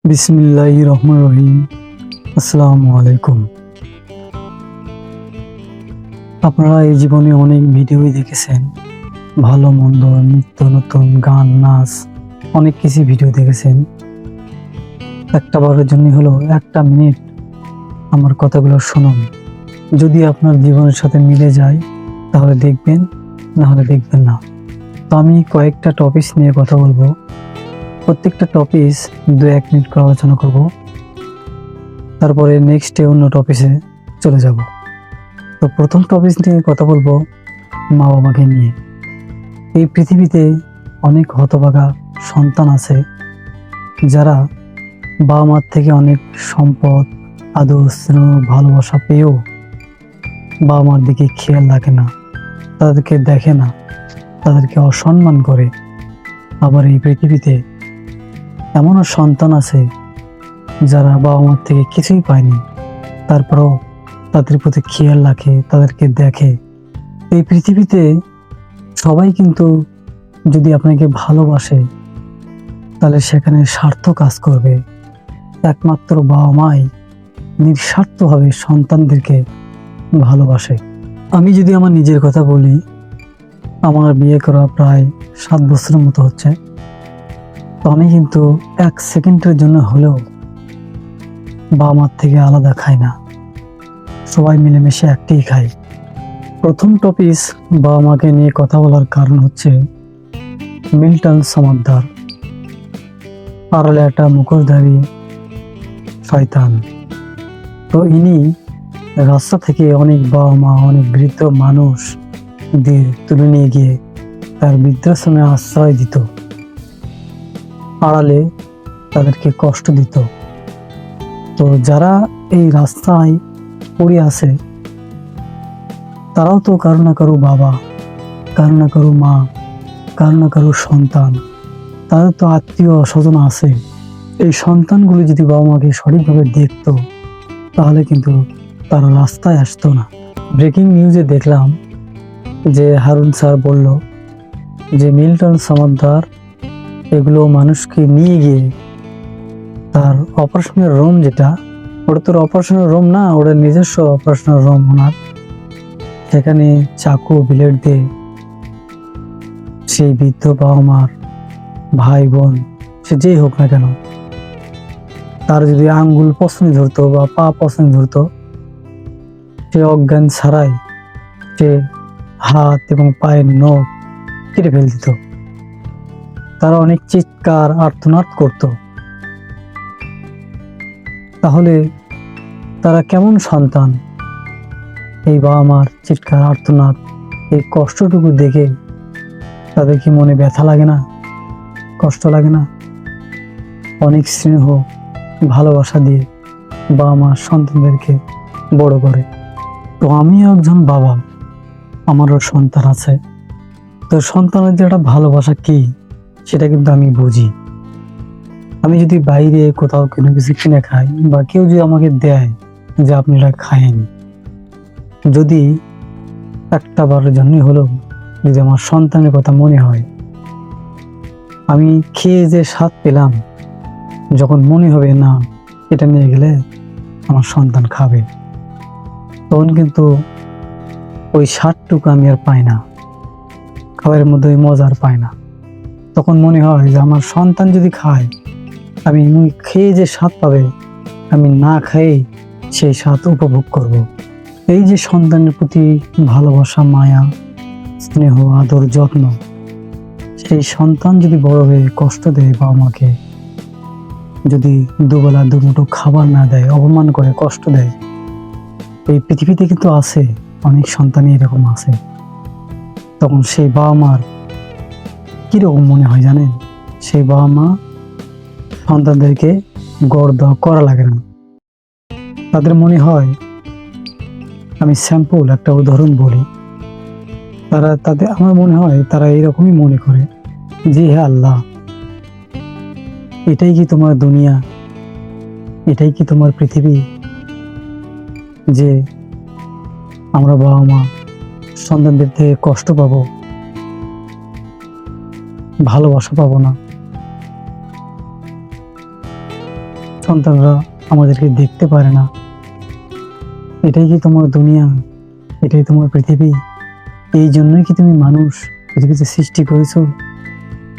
বিসমিল্লাহির রহমানির রহিম। আসসালামু আলাইকুম। আপনারা এই জীবনে অনেক ভিডিওই দেখেছেন, ভালো মন্দ, নিত্য নতুন গান, নাচ, অনেক কিছু ভিডিও দেখেছেন। একটা বারের জন্য হলো একটা মিনিট আমার কথাগুলো শুনুন। যদি আপনার জীবনের সাথে মিলে যায় তাহলে দেখবেন, না হলে দেখবেন না। তো আমি কয়েকটা টপিক নিয়ে কথা বলবো। প্রত্যেকটা টপিক 2-1 মিনিট করে আলোচনা করব, তারপরে নেক্সটে অন্য টপিকে চলে যাব। তো প্রথম টপিক নিয়ে কথা বলবো মা বাবাকে নিয়ে। এই পৃথিবীতে অনেক হতভাগা সন্তান আছে যারা বাবা মার থেকে অনেক সম্পদ, আদর, স্নেহ, ভালোবাসা পেয়েও বাবা মার দিকে খেয়াল রাখে না, তাদেরকে দেখে না, তাদেরকে অসম্মান করে। আবার এই পৃথিবীতে এমনও সন্তান আছে যারা বাবা মার থেকে কিছুই পায়নি, তারপরও তাদের প্রতি খেয়াল রাখে, তাদেরকে দেখে। এই পৃথিবীতে সবাই কিন্তু যদি আপনাকে ভালোবাসে তাহলে সেখানে স্বার্থ কাজ করবে। একমাত্র বাবা মাই নিঃস্বার্থভাবে সন্তানদেরকে ভালোবাসে। আমি যদি আমার নিজের কথা বলি, আমার বিয়ে করা প্রায় 7 বছরের মতো হচ্ছে। তো আমি কিন্তু 1 সেকেন্ডের জন্য হলেও বাবা মার থেকে আলাদা খাই না, সবাই মিলেমিশে একটাই খাই। প্রথম টপিক বাবা মাকে নিয়ে কথা বলার কারণ হচ্ছে মিল্টন সমাদ্দার। আড়ালে একটা মুখোশধারী শয়তান। তো ইনি রাস্তা থেকে অনেক বাবা মা, অনেক বৃদ্ধ মানুষদের তুলে নিয়ে গিয়ে তার বৃদ্ধাশ্রমে আশ্রয় দিত, আড়ালে তাদেরকে কষ্ট দিত। তো যারা এই রাস্তায় পড়ে আছে তারাও তো কারো না কারো বাবা, কারো না কারো মা, কারো না কারো সন্তান, তাদের তো আত্মীয় স্বজন আছে। এই সন্তানগুলো যদি বাবা মাকে সঠিকভাবে দেখতো তাহলে কিন্তু তারা রাস্তায় আসতো না। ব্রেকিং নিউজে দেখলাম যে হারুন স্যার বলল যে মিল্টন সমাদ্দার এগুলো মানুষকে নিয়ে গিয়ে তার অপারেশনের রুম, যেটা ওটা তোর অপারেশনের রুম না, ওটা নিজস্ব অপারেশনের রুম ওনার, সেখানে চাকু বিলেট দিয়ে সেই বৃদ্ধ বাবা মার ভাই বোন সে যেই হোক না কেন, তার যদি আঙ্গুল পছন্দ ধরতো বা পা পছন্দ ধরতো, সে অজ্ঞান ছাড়াই সে হাত এবং পায়ের নখ কেটে ফেল দিত। তারা অনেক চিৎকার আর্তনাদ করত। তাহলে তারা কেমন সন্তান? এই বাবা মার চিৎকার আর্তনাদ, এই কষ্টটুকু দেখে তাদের কি মনে ব্যথা লাগে না, কষ্ট লাগে না? অনেক স্নেহ ভালোবাসা দিয়ে বাবা মা সন্তানদেরকে বড় করে। তো আমিও একজন বাবা, আমারও সন্তান আছে। তো সন্তানের যে একটা ভালোবাসা কি সেটা কিন্তু আমি বুঝি। আমি যদি বাইরে কোথাও কোনো কিছু কিনে খাই বা কেউ যদি আমাকে দেয় যে আপনি এটা খায়েন, যদি একটা বারের জন্যই হলেও যদি আমার সন্তানের কথা মনে হয়, আমি খেয়ে যে স্বাদ পেলাম, যখন মনে হবে না এটা নিয়ে গেলে আমার সন্তান খাবে, তখন কিন্তু ওই স্বাদটুকু আমি আর পাই না, খাবারের মধ্যে ওই মজা আর পাই না। তখন মনে হয় যে আমার সন্তান যদি খায়, আমি খেয়ে যে স্বাদ পাবে আমি না খেয়ে সেই স্বাদ উপভোগ করব। এই যে সন্তানের প্রতি ভালোবাসা, মায়া, স্নেহ, আদর, যত্ন, সেই সন্তান যদি বড় হয়ে কষ্ট দেয় বাবা মাকে, যদি দুবেলা দুমুঠো খাবার না দেয়, অপমান করে কষ্ট দেয়, এই পৃথিবীতে কিন্তু আছে অনেক সন্তানই এরকম আছে। তখন সেই বাবা মার কিরকম মনে হয় জানেন? সেই বাবা মা সন্তানদেরকে গড় দেওয়া করা লাগে না, তাদের মনে হয়, আমি স্যাম্পল একটা উদাহরণ বলি, আমার মনে হয় তারা এইরকমই মনে করে যে হে আল্লাহ, এটাই কি তোমার দুনিয়া, এটাই কি তোমার পৃথিবী, যে আমরা বাবা মা সন্তানদের থেকে কষ্ট পাবো, ভালোবাসা পাবো না? সন্তানরা আমাদেরকে দেখতে পারে না। এটাই কি তোমার দুনিয়া? এটাই তোমার পৃথিবী? এই জন্যই কি তুমি মানুষ পৃথিবীতে সৃষ্টি করেছো?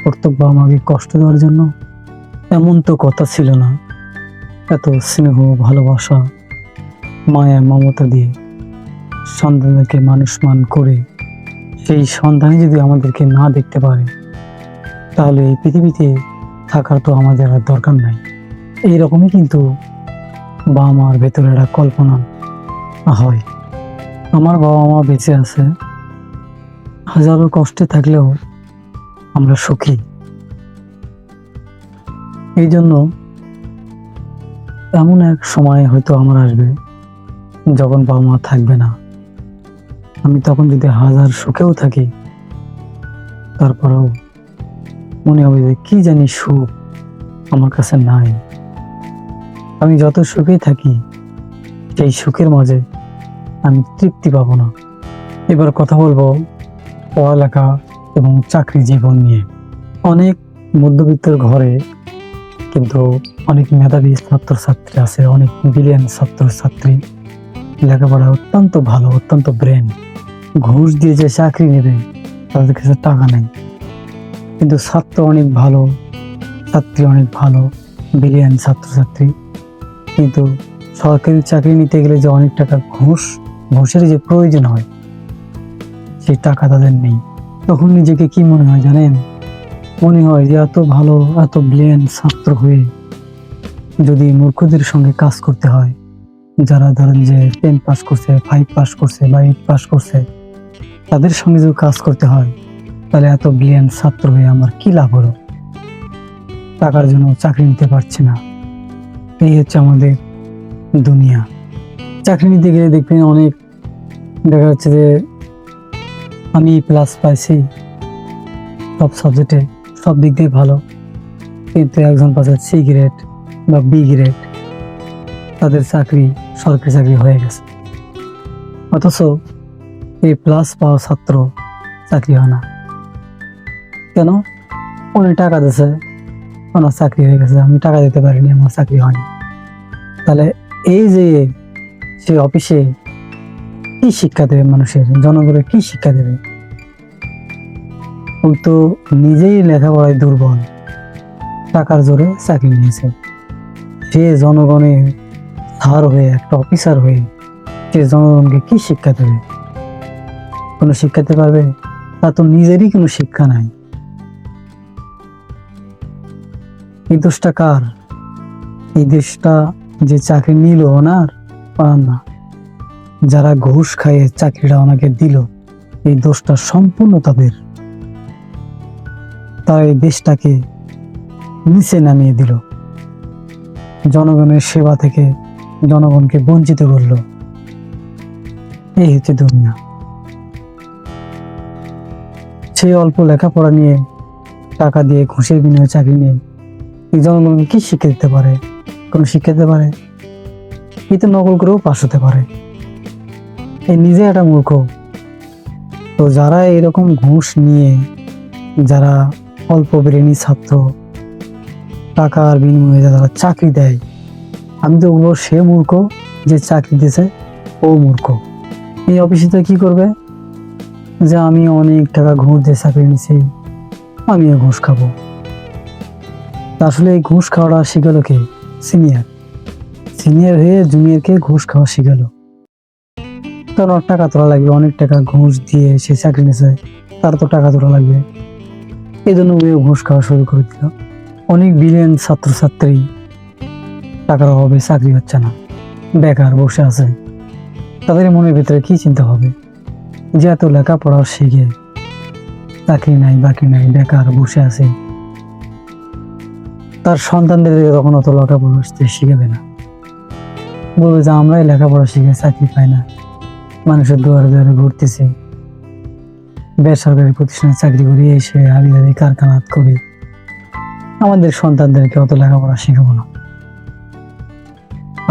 প্রত্যেক বাবা মাকে কষ্ট দেওয়ার জন্য? এমন তো কথা ছিল না। এত স্নেহ, ভালোবাসা, মায়া, মমতা দিয়ে সন্তানদেরকে মানুষ মান করে সেই সন্তানই যদি আমাদেরকে না দেখতে পারে, তাহলে এই পৃথিবীতে থাকার তো আমাদের আর দরকার নাই। এইরকমই কিন্তু বাবা মার ভেতরে একটা কল্পনা হয়। আমার বাবা মা বেঁচে আছে, হাজারো কষ্টে থাকলেও আমরা সুখী। এই জন্য এমন এক সময় হয়তো আমার আসবে যখন বাবা মা থাকবে না। আমি তখন যদি হাজার সুখেও থাকি, তারপরেও মনে হবে যে কি জানি সুখ আমার কাছে নাই। আমি যত সুখেই থাকি, সেই সুখের মাঝে আমি তৃপ্তি পাবো না। এবার কথা বলবো পড়ালেখা এবং চাকরি জীবন নিয়ে। অনেক মধ্যবিত্তের ঘরে কিন্তু অনেক মেধাবী ছাত্রছাত্রী আছে, অনেক ব্রিলিয়ান্ট ছাত্রছাত্রী, লেখাপড়া অত্যন্ত ভালো, অত্যন্ত ব্রেন। ঘুষ দিয়ে যে চাকরি নেবে তাদের কাছে টাকা নেই, কিন্তু ছাত্র অনেক ভালো, ছাত্রী অনেক ভালো, ব্রিলিয়ান্ট ছাত্রছাত্রী, কিন্তু সরকারি চাকরি নিতে গেলে যে অনেক টাকা ঘুষের যে প্রয়োজন হয়, সেই টাকা তাদের নেই। তখন নিজেকে কি মনে হয় জানেন? মনে হয় যে এত ভালো, এত ব্রিলিয়ান্ট ছাত্র হয়ে যদি মূর্খদের সঙ্গে কাজ করতে হয়, যারা ধরেন যে 10 পাস করছে, 5 পাস করছে বা 8 পাস করছে, তাদের সঙ্গে যদি কাজ করতে হয়, তাহলে এত ব্রিলিয়ান্ট ছাত্র হয়ে আমার কি লাভ হলো? টাকার জন্য চাকরি নিতে পারছি না। এই হচ্ছে আমাদের দুনিয়া। চাকরি নিতে গেলে দেখবেন অনেক দেখা যাচ্ছে যে আমি প্লাস পাইছি সব সাবজেক্টে, সব দিক দিয়ে ভালো, কিন্তু একজন পাচ্ছে সি গ্রেড বা বি গ্রেড, তাদের চাকরি সরকারি চাকরি হয়ে গেছে। অথচ এই প্লাস পাওয়া ছাত্র চাকরি হয় না কেন? অনেক টাকা দিয়েছে, ওনার চাকরি হয়ে গেছে, আমি টাকা দিতে পারিনি, আমার চাকরি হয়নি। তাহলে এই যে সে অফিসে কি শিক্ষা দেবে মানুষের, জনগণের কি শিক্ষা দেবে? ওই তো নিজেই লেখাপড়ায় দুর্বল, টাকার জোরে চাকরি নিয়েছে। সে জনগণের স্যার হয়ে, একটা অফিসার হয়ে সে জনগণকে কি শিক্ষা দেবে? কোনো শিক্ষা দিতে পারবে? তা তো নিজেরই কোনো শিক্ষা নাই। এই দোষটা কার? এই দেশটা যে চাকরি নিল ওনার না, যারা ঘুষ খাইয়ে চাকরিটা ওনাকে দিল, এই দোষটা সম্পূর্ণ তাদের। তারা এই দেশটাকে নিচে নামিয়ে দিল, জনগণের সেবা থেকে জনগণকে বঞ্চিত করল। এই হচ্ছে দুনিয়া। সেই অল্প লেখাপড়া নিয়ে, টাকা দিয়ে ঘুষের বিনিময়ে চাকরি নিয়ে এই জনগণকে কি শিক্ষা দিতে পারে? কোনো শিক্ষা দিতে পারে? এই তো নকল করেও পাস হতে পারে। এই নিজে একটা মূর্খ। তো যারা এরকম ঘুষ নিয়ে, যারা অল্প ব্রেনি ছাত্র, টাকার বিনিময়ে যারা চাকরি দেয়, আমি তো বলবো সে মূর্খ, যে চাকরি দিয়েছে ও মূর্খ। এই অফিসে কি করবে? যে আমি অনেক টাকা ঘুষ দিয়ে চাকরি নিছি, আমিও ঘুষ খাবো। আসলে এই ঘুষ খাওয়াটা শিখালো কে? সিনিয়র হয়ে জুনিয়রকে ঘুষ খাওয়া শিখালো। তার টাকা তোলা লাগবে, অনেক টাকা ঘুষ দিয়ে সে চাকরি নিয়েছে, তার তো টাকা তোলা লাগবে। এই জন্য ঘুষ খাওয়া শুরু করে দিল। অনেক বিলিয়ন ছাত্রছাত্রী টাকার অভাবে চাকরি হচ্ছে না, বেকার বসে আছে। তাদের মনের ভিতরে কি চিন্তা হবে যে এত লেখাপড়া শিখে চাকরি নাই, বাকি নাই, বেকার বসে আছে। তার সন্তানদের তখন অত লেখাপড়া শিখাবে না, বলবে যে আমরাই লেখাপড়া শিখে চাকরি পাই না, মানুষের দুয়ারে দুয়ারে ঘুরতেছি, বেসরকারি প্রতিষ্ঠানে চাকরি করি, এসে হাবি হাবি কারখানাত করি, আমাদের সন্তানদেরকে অত লেখাপড়া শিখাবো না।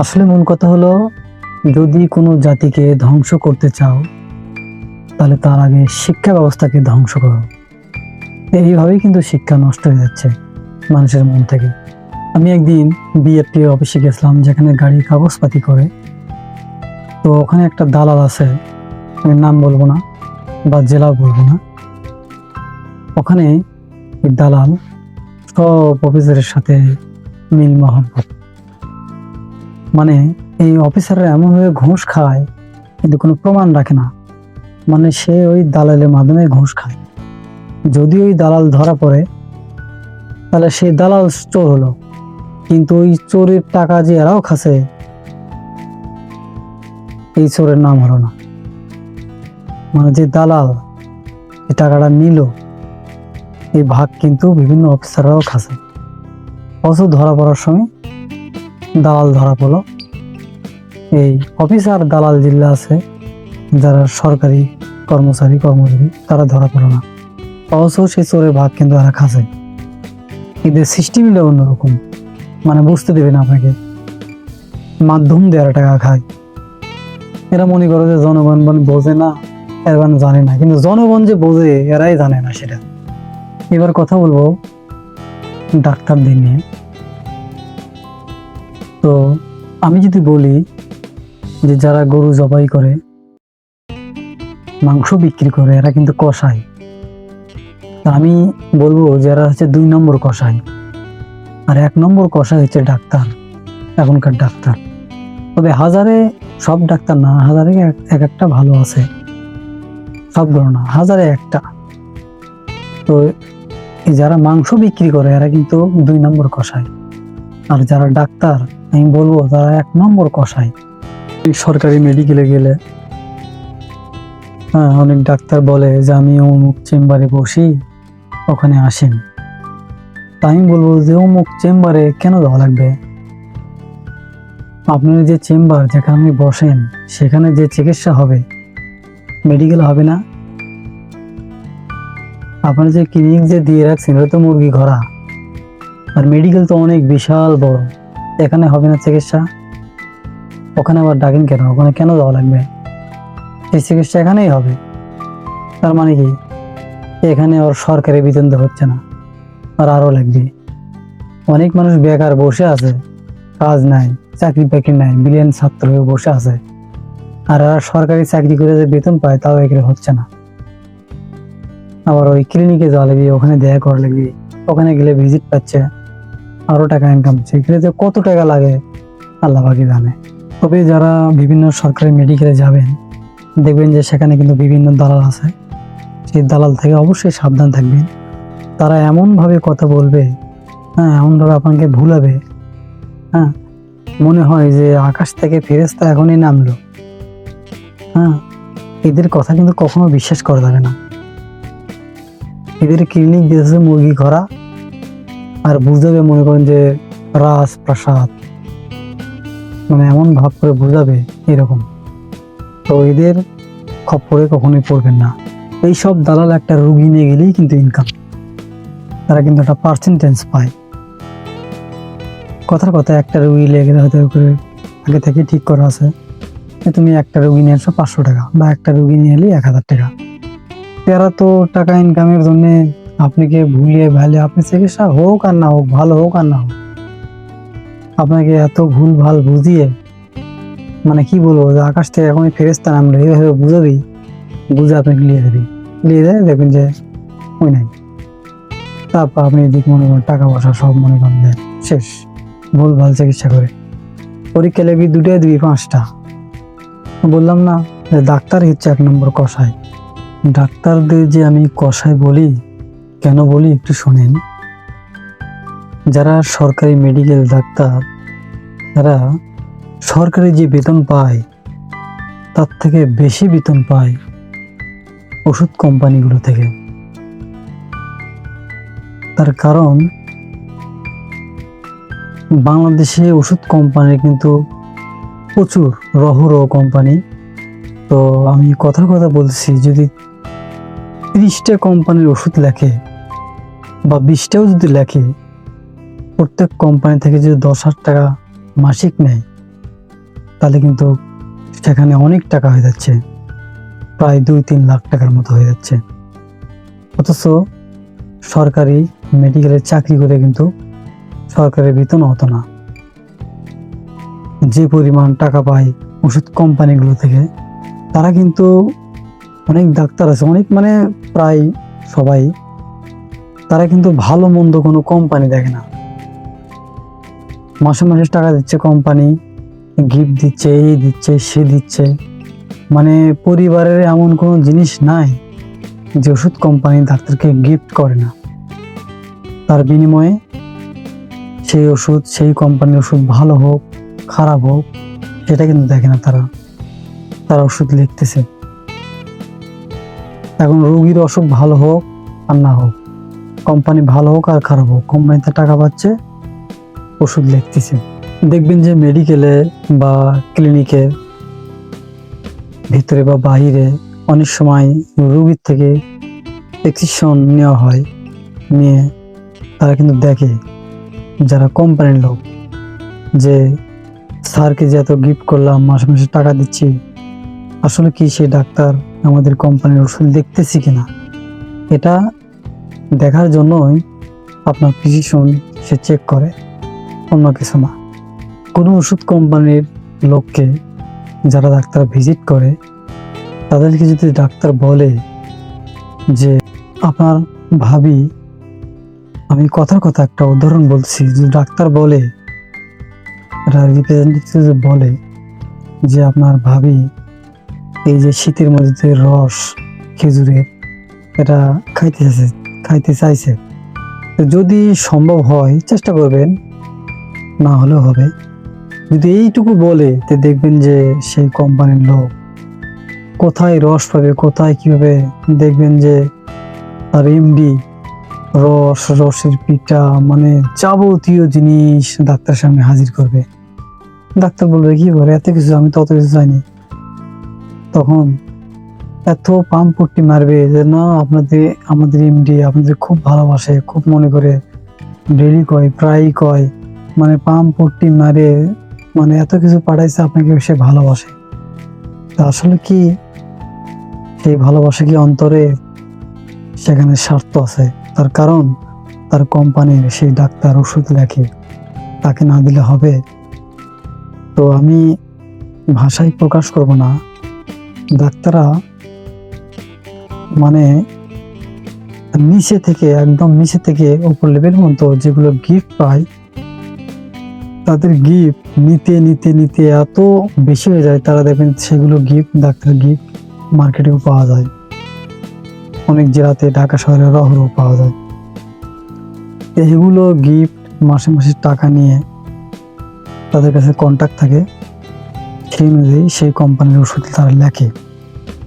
আসলে মূল কথা হলো, যদি কোনো জাতিকে ধ্বংস করতে চাও, তাহলে তার আগে শিক্ষা ব্যবস্থাকে ধ্বংস করো। এইভাবেই কিন্তু শিক্ষা নষ্ট হয়ে যাচ্ছে মানুষের মন থেকে। আমি একদিন বিএফটি অফিসে গেছিলাম, যেখানে গাড়ির কাগজপাতি করে। তো ওখানে একটা দালাল আছে, আমি নাম বলবো না বা জেলা বলবো না। ওখানে ওই দালাল সব অফিসারের সাথে মিল মহব্বত, মানে এই অফিসাররা এমনভাবে ঘুষ খায় কিন্তু কোনো প্রমাণ রাখে না। মানে সে ওই দালালের মাধ্যমে ঘুষ খায়। যদি ওই দালাল ধরা পড়ে তাহলে সেই দালাল চোর হলো, কিন্তু ওই চোরের টাকা যে এরাও খাচ্ছে, এই চোরের নাম হলো না। মানে যে দালাল এই টাকাটা নিল, এই ভাগ কিন্তু বিভিন্ন অফিসাররাও খাচ্ছে। অথচ ধরা পড়ার সময় দালাল ধরা পড়লো। এই অফিসার দালাল জিল্লা আছে, যারা সরকারি কর্মচারী তারা ধরা পড়লো না। অথচ সেই চোরের ভাগ কিন্তু এরা খাচ্ছে। এদের সিস্টেমটা অন্যরকম, মানে বুঝতে দেবে না আপনাকে, মাধ্যম দিয়ে এরা টাকা খায়। এরা মনে করে যে জনগণ বোঝে না, এরা জানে না, কিন্তু জনগণ যে বোঝে এরাই জানে না সেটা। এবার কথা বলবো ডাক্তারদের নিয়ে। তো আমি যদি বলি যে যারা গরু জবাই করে, মাংস বিক্রি করে, এরা কিন্তু কসাই। তা আমি বলবো যে এরা হচ্ছে 2 নম্বর কসাই, আর 1 নম্বর কসাই হচ্ছে ডাক্তার, এখনকার ডাক্তার। তবে হাজারে সব ডাক্তার না, হাজারে এক একটা ভালো আছে, সবগুলো না, হাজারে একটা। তো যারা মাংস বিক্রি করে এরা কিন্তু 2 নম্বর কসাই, আর যারা ডাক্তার আমি বলবো তারা 1 নম্বর কসাই। সরকারি মেডিকেলে গেলে অনেক ডাক্তার বলে যে আমি অমুক চেম্বারে বসি, ওখানে আসেন। তাই আমি বলবো যে অমুক চেম্বারে কেন যাওয়া লাগবে? আপনার যে চেম্বার যেখানে আপনি বসেন সেখানে যে চিকিৎসা হবে, মেডিকেল হবে না? আপনার যে ক্লিনিক যে দিয়ে রাখছেন এটা তো মুরগি ঘোড়া, আর মেডিকেল তো অনেক বিশাল বড়, এখানে হবে না চিকিৎসা? ওখানে আবার ডাকেন কেন? ওখানে কেন যাওয়া লাগবে? এই চিকিৎসা এখানেই হবে। তার মানে কি এখানে ওর সরকারি বেতন তো হচ্ছে না, আর আরো লাগবে। অনেক মানুষ বেকার বসে আছে, কাজ নাই, চাকরি বাকরি নাই, বিলিয়ন ছাত্র হয়ে বসে আছে, আর এরা সরকারি চাকরি করে যে বেতন পায় তাও এখানে হচ্ছে না। আবার ওই ক্লিনিকে যাওয়া লাগবে, ওখানে দেখা করা লাগবে, ওখানে গেলে ভিজিট পাচ্ছে, আরো টাকা ইনকাম হচ্ছে। এখানে যে কত টাকা লাগে আল্লাহ পাকই জানে। তবে যারা বিভিন্ন সরকারি মেডিকেলে যাবেন দেখবেন যে সেখানে কিন্তু বিভিন্ন দালাল আছে। সেই দালাল থেকে অবশ্যই সাবধান থাকবেন। তারা এমনভাবে কথা বলবে, এমনভাবে আপনাকে ভুলাবে, মনে হয় যে আকাশ থেকে ফেরেশতা এখনই নামলো। এদের কথা কিন্তু কখনো বিশ্বাস করা যাবে না। এদের ক্লিনিক দিয়েছে মুরগি ঘোড়া, আর বুঝাবে মনে করেন যে রাজপ্রাসাদ, মানে এমন ভাব করে বুঝাবে এরকম। তো এদের খপ্পরে কখনোই পড়বেন না। এইসব দালাল একটা রুগী নিয়ে গেলেই কিন্তু ইনকাম, তারা কিন্তু একটা পার্সেন্টেজ পায়। কথার কথা একটা রুগী লেগে গেলে হয়তো করে আগে থেকে ঠিক করা আছে, তুমি একটা রুগী নিয়ে আসো 500 টাকা, বা একটা রুগী নিয়ে এলে 1000 টাকা। এরা তো টাকা ইনকামের জন্য আপনাকে ভুলিয়ে ভালে, আপনি চিকিৎসা হোক আর না হোক, ভালো হোক আর না হোক, আপনাকে এত ভুল ভাল বুঝিয়ে, মানে কি বলবো, যে আকাশ থেকে এখনই ফেরেশতা নামলো এইভাবে বুঝাবি, বুঝে আপনাকে নিয়ে দেয় দেখবেন যে ওই নাই। তারপর আপনি এদিকে মনে করেন টাকা পয়সা সব মনে করেন যে শেষ, ভুল ভাল চিকিৎসা করে। পরীক্ষা লেবি 2টা দিবি 5টা। বললাম না যে ডাক্তার হচ্ছে 1 নম্বর কসাই। ডাক্তারদের যে আমি কসাই বলি, কেন বলি একটু শোনেন। যারা সরকারি মেডিকেল ডাক্তার, তারা সরকারি যে বেতন পায় তার থেকে বেশি বেতন পায় ওষুধ কোম্পানিগুলো থেকে। তার কারণ বাংলাদেশে ওষুধ কোম্পানি কিন্তু প্রচুর, রহ কোম্পানি। তো আমি কথার কথা বলছি, যদি 30টা কোম্পানির ওষুধ লেখে বা 20টাও যদি লেখে, প্রত্যেক কোম্পানি থেকে যদি 10,000 টাকা মাসিক নেয়, তাহলে কিন্তু সেখানে অনেক টাকা হয়ে যাচ্ছে, প্রায় 2-3 লাখ টাকার মতো হয়ে যাচ্ছে। অথচ সরকারি মেডিকেলের চাকরি করে কিন্তু সরকারের বেতনও হতো না। যে পরিমাণ টাকা পায় ওষুধ কোম্পানিগুলো থেকে, তারা কিন্তু অনেক ডাক্তার আছে, অনেক মানে প্রায় সবাই, তারা কিন্তু ভালো মন্দ কোনো কোম্পানি দেখে না। মাসে মাসে টাকা দিচ্ছে কোম্পানি, গিফট দিচ্ছে, এই দিচ্ছে, সে দিচ্ছে, মানে পরিবারের এমন কোনো জিনিস নাই যে ওষুধ কোম্পানি ডাক্তারকে গিফট করে না। তার বিনিময়ে সেই ওষুধ, সেই কোম্পানির ওষুধ ভালো হোক খারাপ হোক সেটা কিন্তু দেখে না তারা। তারা ওষুধ লিখতেছে। এখন রোগীর অসুখ ভালো হোক আর না হোক, কোম্পানি ভালো হোক আর খারাপ হোক, কোম্পানিতে টাকা পাচ্ছে, ওষুধ লিখতেছে। দেখবেন যে মেডিকেলে বা ক্লিনিকের ভিতরে বা বাহিরে অনেক সময় রোগীর থেকে প্রেসক্রিপশন নেওয়া হয়, নিয়ে তারা কিন্তু দেখে যারা কোম্পানির লোক যে স্যারকে যে এত গিফট করলাম, মাসে মাসে টাকা দিচ্ছি, আসলে কি সেই ডাক্তার আমাদের কোম্পানির ওষুধ লিখতেছি কিনা, এটা দেখার জন্যই আপনার প্রেসক্রিপশন সে চেক করে, অন্য কিছু না। কোনো ওষুধ কোম্পানির লোককে যারা ডাক্তার ভিজিট করে, তাদেরকে যদি ডাক্তার বলে যে আপনার ভাবি, আমি কথার কথা একটা উদাহরণ বলছি, যে ডাক্তার বলে, রিপ্রেজেন্টেটিভ বলে যে আপনার ভাবি এই যে শীতের মধ্যে রস খেজুরের এটা খাইতে চাইছে, তো যদি সম্ভব হয় চেষ্টা করবেন, না হলেও হবে। যদি এইটুকু বলে, তো দেখবেন যে সেই কোম্পানির লোক কোথায় রস পাবে, কোথায় কিভাবে, দেখবেন যে তার এমডি রসের পিঠা, মানে যাবতীয় জিনিস ডাক্তার সামনে হাজির করবে। ডাক্তার বলবে কি করে, এত কিছু, আমি তো অত কিছু চাইনি। তখন এত পাম্প পট্টি মারবে যে না, আমাদের এমডি আপনাদের খুব ভালোবাসে, খুব মনে করে, ডেলি কয়, প্রায়ই কয়, মানে পাম্প পট্টি মারে, মানে এত কিছু পাঠাইছে আপনাকে, সে ভালোবাসে। তা আসলে কি সেই ভালোবাসা কি অন্তরে, সেখানে স্বার্থ আছে। তার কারণ তার কোম্পানির সেই ডাক্তার ওষুধ লেখে, তাকে না দিলে হবে? তো আমি ভাষায় প্রকাশ করব না, ডাক্তাররা মানে নিচে থেকে, একদম নিচে থেকে উপর লেভেল মতো যেগুলো গিফট পায়, তাদের গিফট নিতে নিতে নিতে এত বেশি হয়ে যায়, তারা দেখবেন সেগুলো গিফট, ডাক্তার গিফট মার্কেটেও পাওয়া যায়, অনেক জেলাতে, ঢাকা শহরে রহরহ পাওয়া যায়। এগুলো গিফট মাসে মাসে টাকা নিয়ে তাদের কাছে কন্ট্যাক্ট থাকে, সেই অনুযায়ী সেই কোম্পানির ওষুধ তারা লেখে।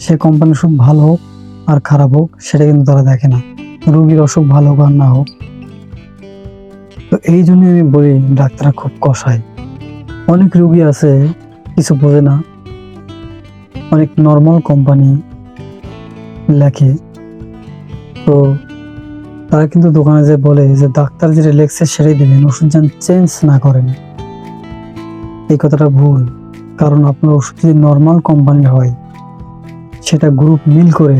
সেই কোম্পানির ওষুধ ভালো হোক আর খারাপ হোক সেটা কিন্তু তারা দেখে না, রোগীর অসুখ ভালো হোক আর না হোক। তো এই জন্য আমি বলি ডাক্তাররা খুব কষায়। অনেক রোগী আছে কিছু বোঝে না, অনেক নর্মাল কোম্পানি লেখে, তো তারা কিন্তু দোকানে যে বলে যে ডাক্তার যেটা লেখছে সেটাই দেবেন, ওষুধ যেন চেঞ্জ না করেন। এই কথাটা ভুল, কারণ আপনার ওষুধ যদি নর্মাল কোম্পানির হয়, সেটা গ্রুপ মিল করে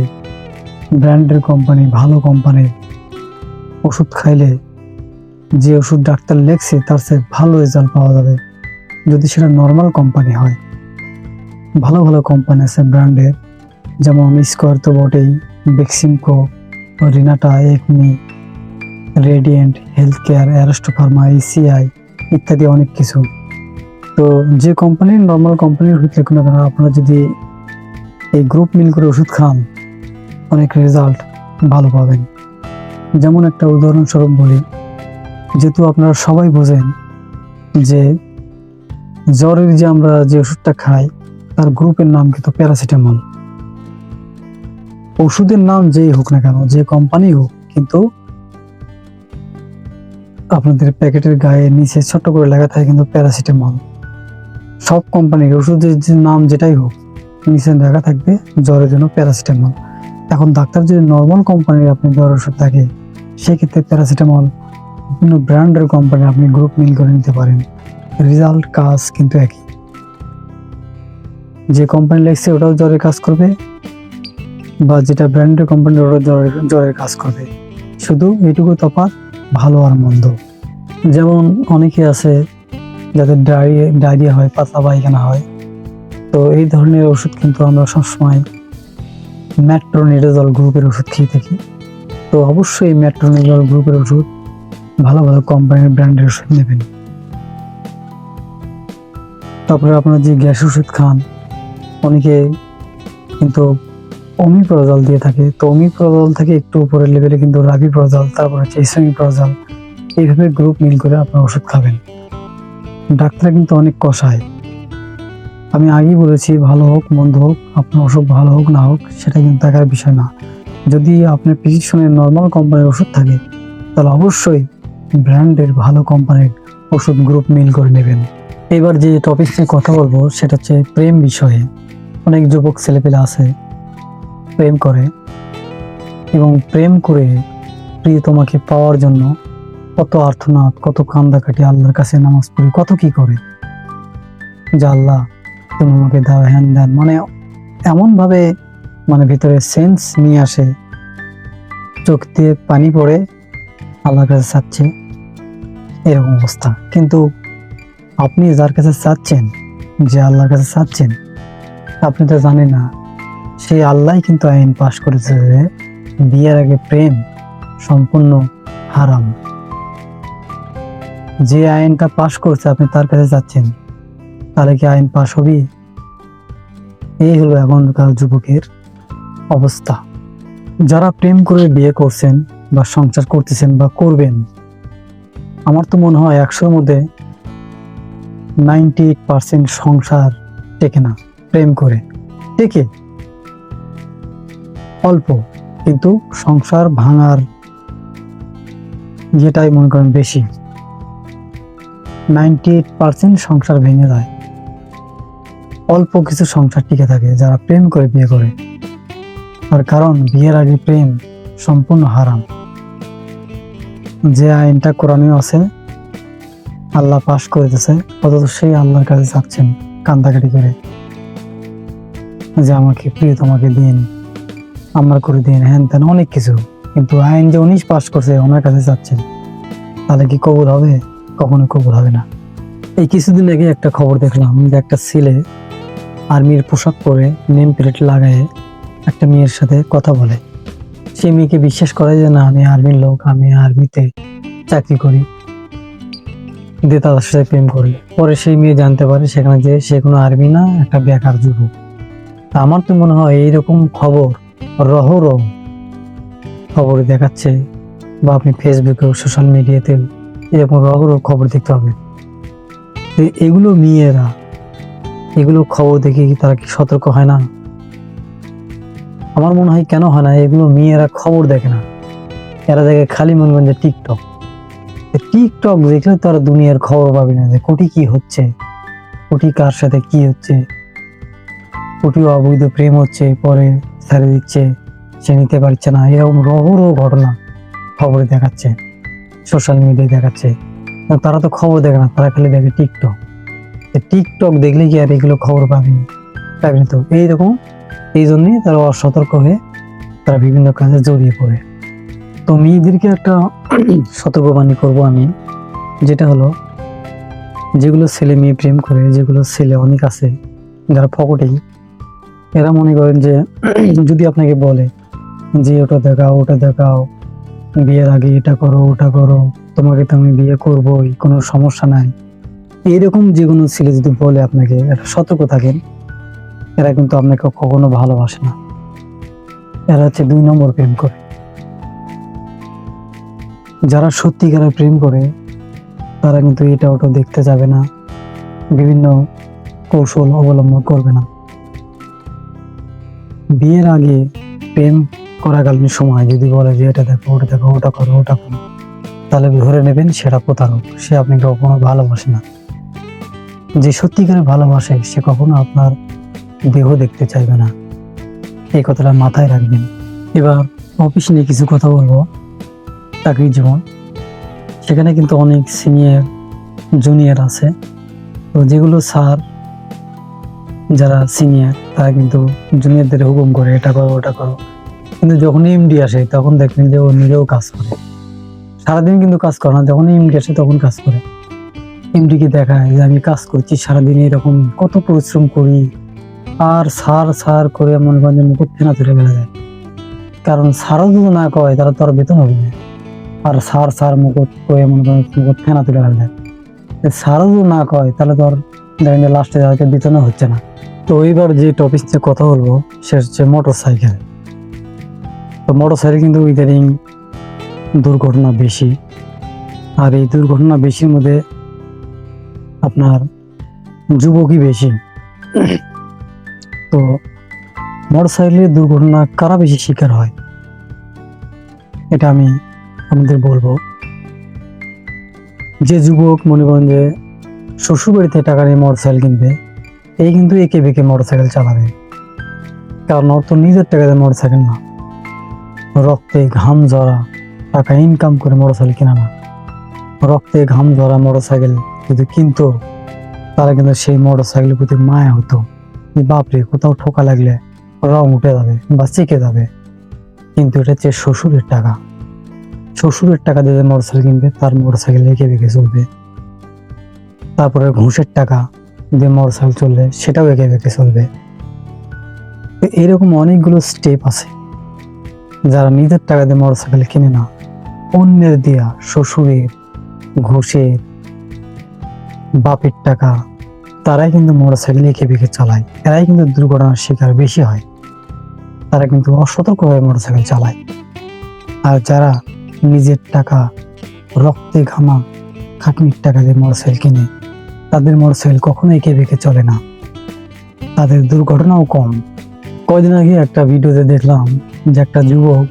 ব্র্যান্ডের কোম্পানি, ভালো কোম্পানির ওষুধ খাইলে যে ওষুধ ডাক্তার লেখছে তার চেয়ে ভালো রেজাল্ট পাওয়া যাবে। যদি সেটা নর্মাল কোম্পানি হয়, ভালো ভালো কোম্পানি আছে ব্র্যান্ডের, যেমন স্কোয়ার তো বটেই, Beximco, Renata, Acme, Radiant health care, Aristo pharma, ACI ইত্যাদি অনেক কিছু। তো যে কোম্পানির, নর্মাল কোম্পানির ওষুধ লিখুন না কেন, আপনারা যদি এই গ্রুপ মিল করে ওষুধ খান, অনেক রেজাল্ট ভালো পাবেন। যেমন একটা উদাহরণস্বরূপ বলি, যেহেতু আপনারা সবাই বোঝেন যে জ্বরের যে আমরা যে ওষুধটা খাই তার গ্রুপের নাম কিন্তু প্যারাসিটামল। ওষুধের নাম যেই হোক না কেন, যে কোম্পানি হোক, কিন্তু আপনাদের প্যাকেটের গায়ে নিচে ছোট্ট করে লেখা থাকে কিন্তু প্যারাসিটামল। সব কোম্পানির ওষুধের যে নাম যেটাই হোক, নিচে লেখা থাকবে জ্বরের জন্য প্যারাসিটামল। এখন ডাক্তার যদি নর্মাল কোম্পানির আপনি জ্বরের ওষুধ থাকে, সেক্ষেত্রে প্যারাসিটামল বিভিন্ন ব্র্যান্ডের কোম্পানি আপনি গ্রুপ মিল করে নিতে পারেন, রেজাল্ট কাজ কিন্তু একই। যে কোম্পানি লেখছে ওটাও জ্বরের কাজ করবে, বা যেটা ব্র্যান্ডের কোম্পানি ওটা জ্বরের কাজ করবে, শুধু এইটুকু তফাৎ ভালো আর মন্দ। যেমন অনেকে আছে যাদের ডায়রিয়া হয়, পাতলা পায়খানা হয়, তো এই ধরনের ওষুধ কিন্তু আমরা সবসময় মেট্রোনিডাজল গ্রুপের ওষুধ খেয়ে থাকি। তো অবশ্যই মেট্রোনিডাজল গ্রুপের ওষুধ, ভালো ভালো কোম্পানির ব্র্যান্ডের ওষুধ নেবেন। তারপরে আপনারা যে গ্যাস ওষুধ খান, অনেকে কিন্তু ওমিপ্রোজল দিয়ে থাকে, তো ওমিপ্রোজল থেকে একটু উপরের লেভেলে কিন্তু রাবিপ্রোজল, তারপর হচ্ছে ইসোমিপ্রোজল, এইভাবে গ্রুপ মিল করে আপনার ওষুধ খাবেন। ডাক্তার কিন্তু অনেক কষায়। আমি আগেই বলেছি, ভালো হোক মন্দ হোক, আপনার ওষুধ ভালো হোক না হোক সেটা কিন্তু দেখার বিষয় না। যদি আপনার প্রেসক্রিপশনে নর্মাল কোম্পানির ওষুধ থাকে, তাহলে অবশ্যই ব্র্যান্ডের ভালো কোম্পানির ওষুধ গ্রুপ মিল করে নেবেন। এবার যে টপিক নিয়ে কথা বলবো সেটা হচ্ছে প্রেম বিষয়ে। অনেক যুবক ছেলেপেলে আছে প্রেম করে, এবং প্রেম করে প্রিয়তমাকে পাওয়ার জন্য কত আর্তনাদ, কত কান্দাকাটি, আল্লাহর কাছে নামাজ পড়ে, কত কি করে যে আল্লাহ তুমি আমাকে দাও, হ্যান দেন, মানে এমন ভাবে ভিতরে সেন্স নিয়ে আসে, চোখ দিয়ে পানি পড়ে, আল্লাহর কাছে চাচ্ছে, এরকম অবস্থা। কিন্তু আপনি যার কাছে চাচ্ছেন, যে আল্লাহর কাছে চাচ্ছেন, আপনি তো জানেন না সেই আল্লাহ কিন্তু আইন পাশ করেছে যে বিয়ের আগে প্রেম সম্পূর্ণ হারাম। যে আইনটা পাশ করছে আপনি তার কাছে যাচ্ছেন, তাহলে কি আইন পাশ হবে? এই হলো এখনকার যুবকের অবস্থা। যারা প্রেম করে বিয়ে করছেন বা সংসার করতেছেন বা করবেন, আমার তো মনে হয় 100-র মধ্যে 98% সংসার টেকে না। প্রেম করে টেকে অল্প, কিন্তু সংসার ভাঙার যেটাই মনে করেন বেশি। 98% সংসার ভেঙে যায়, অল্প কিছু সংসার টিকে থাকে যারা প্রেম করে বিয়ে করে। আর কারণ বিয়ের আগে প্রেম সম্পূর্ণ হারাম। যে আইনটা কোরআনেও আছে, আল্লাহ পাশ করে দিয়েছে, অথচ সেই আল্লাহর কাছে চাচ্ছেন কান্দাকাটি করে যে আমাকে প্রিয়তমাকে দিন, আমার করে দিন, হ্যান তেন অনেক কিছু। কিন্তু আইন যে 19 পাশ করছে ওনার কাছে চাচ্ছেন, তাহলে কি কবুল হবে? কখনো কবুল হবে না। এই কিছুদিন আগে একটা খবর দেখলাম যে একটা ছেলে আর্মির পোশাক পরে নেম প্লেট লাগায় একটা মেয়ের সাথে কথা বলে। সেই মেয়েকে বিশ্বাস করে যে না, আমি আর্মির লোক, আমি আর্মিতে চাকরি করি, দিয়ে তাদের সাথে প্রেম করি। পরে সেই মেয়ে জানতে পারে সেখানে যে সে কোনো আর্মি না, একটা বেকার যুবক। আমার তো মনে হয় এইরকম খবর রহরহ খবর দেখাচ্ছে, বা আপনি ফেসবুকে, সোশ্যাল মিডিয়াতে এরকম রহরহ খবর দেখতে হবে। এগুলো মেয়েরা, এগুলো খবর দেখে কি তারা কি সতর্ক হয় না? আমার মনে হয় কেন হয় না, এগুলো মেয়েরা খবর দেখে না, এরা দেখে খালি মনে করেন যে টিকটক। টিকটক দেখলে তারা দুনিয়ার খবর পাবে না, যে কোটি কি হচ্ছে, কোটি কার সাথে কি হচ্ছে, কোটি অবৈধ প্রেম হচ্ছে, পরে ছেড়ে দিচ্ছে, সে নিতে পারছে না, এরকম রহরহ ঘটনা খবরে দেখাচ্ছে, সোশ্যাল মিডিয়ায় দেখাচ্ছে। তারা তো খবর দেখে না, তারা খালি দেখে টিকটক। টিকটক দেখলে কি আর এগুলো খবর পাবে না? তো এইরকম, এই জন্যই তারা অসতর্ক হয়ে তারা বিভিন্ন কাজে জড়িয়ে পড়ে। তো মেয়েদেরকে একটা সতর্কবাণী করবো আমি, যেটা হলো, যেগুলো ছেলে মেয়ে প্রেম করে, যেগুলো ছেলে অনেক আছে যারা ফকটেই, এরা মনে করেন যে যদি আপনাকে বলে যে ওটা দেখাও, ওটা দেখাও, বিয়ের আগে এটা করো, ওটা করো, তোমাকে তো আমি বিয়ে করবোই, কোনো সমস্যা নাই, এরকম যে কোনো ছেলে যদি বলে আপনাকে, একটা সতর্ক থাকেন, এরা কিন্তু আপনাকে কখনো ভালোবাসে না। এরা হচ্ছে 2 নম্বর প্রেম করে। যারা সত্যিকারের প্রেম করে তারা কিন্তু এটা ওটা দেখতে যাবে না, বিভিন্ন কৌশল অবলম্বন করবে না। বিয়ের আগে প্রেম করাকালীন সময় যদি বলে যে এটা দেখো, ওটা দেখো, ওটা করো, ওটা করো, তাহলে ধরে নেবেন সেটা প্রতারক, সে আপনাকে কখনো ভালোবাসে না। যে সত্যিকারে ভালোবাসে সে কখনো আপনার দেহ দেখতে চাইবে না, এই কথাটা মাথায় রাখবেন। এবার অফিস নিয়ে কিছু কথা বলবো। চাকরির জীবন, সেখানে কিন্তু অনেক সিনিয়র জুনিয়র আছে। তো যেগুলো স্যার, যারা সিনিয়র, তারা কিন্তু জুনিয়রদের হুকুম করে এটা করো, ওটা করো, কিন্তু যখন এমডি আসে তখন দেখবেন যে ও নিজেও কাজ করে, সারাদিন কিন্তু কাজ করে না, যখন এমডি আসে তখন কাজ করে। এমডিকে দেখায় যে আমি কাজ করছি সারাদিন, এরকম কত পরিশ্রম করি। আর সার করে মনে করেন যে মুকুট ফেনা তুলে ফেলা যায়, কারণ সারও যদি না কয় তারা তো আর বেতন হবে না। আর সার মুকুট করে মনে করেন মুকুট ফেনা তুলে ফেলা যায়, সারও যদি না কয় তাহলে তো আর দেখেন যে লাস্টে যাওয়াকে বেতনও হচ্ছে না। তো এইবার যে টপিক নিয়ে কথা বলবো সেটা হচ্ছে মোটর সাইকেল। তো মোটর সাইকেল কিন্তু ইদানিং দুর্ঘটনা বেশি, আর এই দুর্ঘটনা বেশির মধ্যে আপনার যুবকই বেশি। তো মোটরসাইকেলের দুর্ঘটনা কারা বেশি শিকার হয় এটা আমি আমাদের বলবো। যে যুবক মনে করেন যে শ্বশুর বাড়িতে টাকা নিয়ে মোটরসাইকেল কিনবে, এই কিন্তু একে বেঁকে মোটরসাইকেল চালাবে, কারণ ওর তো নিজের টাকাতে মোটরসাইকেল না, রক্তে ঘাম ঝরা টাকা ইনকাম করে মোটরসাইকেল কেনা না। রক্তে ঘাম ঝরা মোটরসাইকেল যদি কিনতো তারা কিন্তু সেই মোটরসাইকেলের প্রতি মায়া হতো, বাপরে কোথাও ঠোকা লাগলে রং উঠে যাবে বা চেকে যাবে। কিন্তু এটা হচ্ছে শ্বশুরের টাকা, শ্বশুরের টাকা দিয়ে মোটরসাইকেল কিনবে তার মোটরসাইকেল রেখে রেখে চলবে। তারপরে ঘুষের টাকা দিয়ে মোটরসাইকেল চললে সেটাও রেখে রেখে চলবে। এরকম অনেকগুলো স্টেপ আছে, যারা নিজের টাকা দিয়ে মোটরসাইকেল কিনে না, অন্যের দেয়া শ্বশুরের, ঘুষের, বাপের টাকা, তারাই কিন্তু মোটরসাইকেল এঁকে বেঁকে চালায়। এরাই কিন্তু দুর্ঘটনার শিকার বেশি হয়, তারা কিন্তু অসতর্কভাবে মোটরসাইকেল চালায়। আর যারা নিজের টাকা, রক্তে ঘামা খাটনির টাকা দিয়ে মোটরসাইকেল কিনে, তাদের মোটরসাইকেল কখনো এঁকে বেঁকে চলে না, তাদের দুর্ঘটনাও কম। কয়দিন আগে একটা ভিডিওতে দেখলাম যে একটা যুবক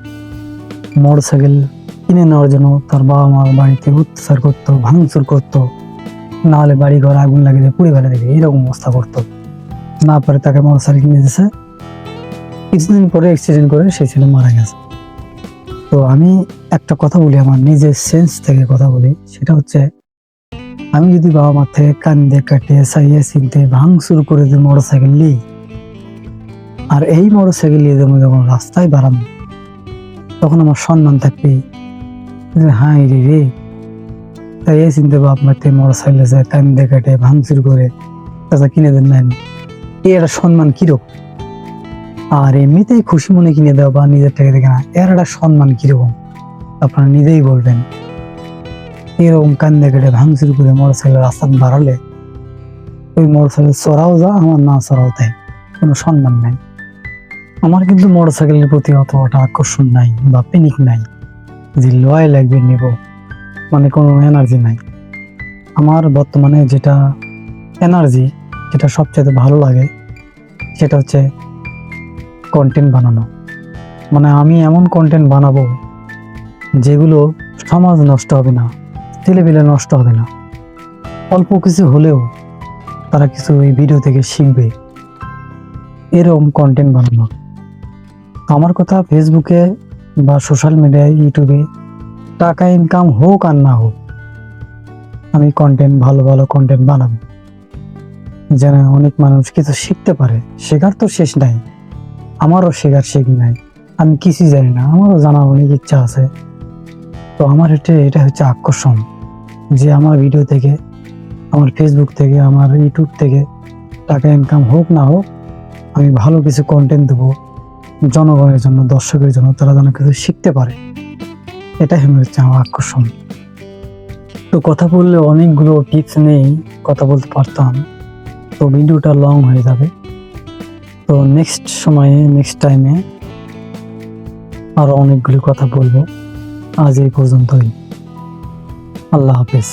মোটরসাইকেল কিনে নেওয়ার জন্য তার বাবা মার বাড়িতে অত্যাচার করতো, ভাঙচুর করতো, না হলে বাড়ি ঘর আগুন লাগিয়ে পুড়ে ফেলে দেবে, এরকম অবস্থা করতো। না পারে তাকে মোটরসাইকেল কিনে দিয়েছে, কিছুদিন পরে অ্যাক্সিডেন্ট করে সেই ছেলে মারা গেছে। তো আমি একটা কথা বলি, আমার নিজের সেন্স থেকে কথা বলি, সেটা হচ্ছে আমি যদি বাবা মার থেকে কান্দে কাটে সাইয়ে চিনতে ভাঙচুর করে যদি মোটরসাইকেল নিই, আর এই মোটরসাইকেল নিয়ে যখন রাস্তায় বাড়াবো, তখন আমার সম্মান থাকবে। হ্যাঁ রে তাই এই চিনতে বাপ মার থেকে মোটরসাইকেলে যায় কান্দে কাটে ভাঙচুর করে তাছাড়া কিনে দেন না, এই একটা সম্মান কিরকম। আর এমনিতেই খুশি মনে কিনে দেওয়া বা নিজের টাকা থেকে না, এর একটা সম্মান কিরকম আপনারা নিজেই বলবেন। এরকম কান্দে কেটে ভাঙচুর করে মোটরসাইকেল রাস্তা বাড়ালে ওই মোটরসাইকেল চড়াও যা, আমার না চড়াও তাই, কোনো সম্মান নাই। আমার কিন্তু মোটরসাইকেলের প্রতি অতটা আকর্ষণ নাই বা পেনিক নাই যে লয় লাগবে নেব, মানে কোনো এনার্জি নাই। আমার বর্তমানে যেটা এনার্জি, যেটা সবচেয়ে ভালো লাগে, সেটা হচ্ছে কন্টেন্ট বানানো। মানে আমি এমন কন্টেন্ট বানাবো যেগুলো সমাজ নষ্ট হবে না, ছেলেপেলে নষ্ট হবে না, অল্প কিছু হলেও তারা কিছু এই ভিডিও থেকে শিখবে, এরকম কন্টেন্ট বানানো। আমার কথা ফেসবুকে বা সোশ্যাল মিডিয়ায়, ইউটিউবে টাকা ইনকাম হোক আর না হোক, আমি কন্টেন্ট ভালো ভালো কন্টেন্ট বানাবো, যেন অনেক মানুষ কিছু শিখতে পারে। শেখার তো শেষ নাই, আমারও শেখার শেখ নাই, আমি কিছুই জানি না, আমারও জানার অনেক ইচ্ছা আছে। তো আমার এটা হচ্ছে আকর্ষণ, যে আমার ভিডিও থেকে, আমার ফেসবুক থেকে, আমার ইউটিউব থেকে টাকা ইনকাম হোক না হোক, আমি ভালো কিছু কন্টেন্ট দেবো জনগণের জন্য, দর্শকের জন্য, তারা যেন কিছু শিখতে পারে। এটাই হচ্ছে আমার আকর্ষণ। তো কথা বললে অনেকগুলো টিপস নেই, কথা বলতে পারতাম, তো ভিডিওটা লং হয়ে যাবে। তো নেক্সট সময়ে, নেক্সট টাইমে আরো অনেকগুলি কথা বলবো। আজ এই পর্যন্তই, আল্লাহ হাফেজ।